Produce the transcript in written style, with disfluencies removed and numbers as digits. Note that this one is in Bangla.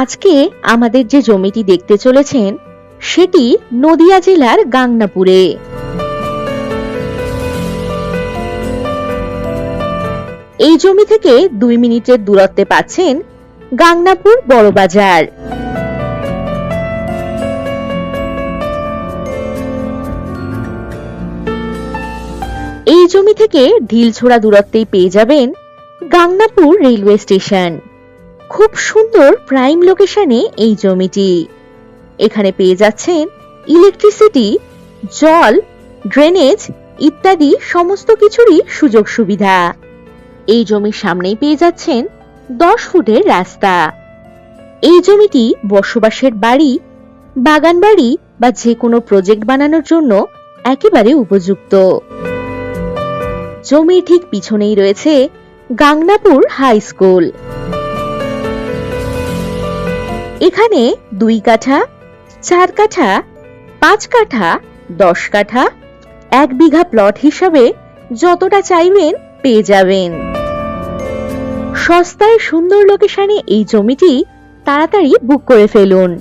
আজকে আমাদের যে জমিটি দেখতে চলেছেন সেটি নদিয়া জেলার গাংনাপুরে। এই জমি থেকে 2 মিনিটের দূরত্বে পাচ্ছেন গাংনাপুর বড় বাজার। এই জমি থেকে ঢিলছোড়া দূরত্বেই পেয়ে যাবেন গাংনাপুর রেলওয়ে স্টেশন। খুব সুন্দর প্রাইম লোকেশনে এই জমিটি। এখানে পেয়ে যাচ্ছেন ইলেকট্রিসিটি, জল, ড্রেনেজ ইত্যাদি সমস্ত কিছুরই সুযোগ সুবিধা। এই জমির সামনেই পেয়ে যাচ্ছেন 10 ফুটের রাস্তা। এই জমিটি বসবাসের বাড়ি, বাগান বাড়ি বা যে কোনো প্রজেক্ট বানানোর জন্য একেবারে উপযুক্ত। জমির ঠিক পিছনেই রয়েছে গাংনাপুর হাই স্কুল। এখানে 2 কাঠা, 4 কাঠা, 5 কাঠা, 10 কাঠা, 1 বিঘা প্লট হিসাবে যতটা চাইবেন পেয়ে যাবেন। সস্তায় সুন্দর লোকেশনে এই জমিটি তাড়াতাড়ি বুক করে ফেলুন।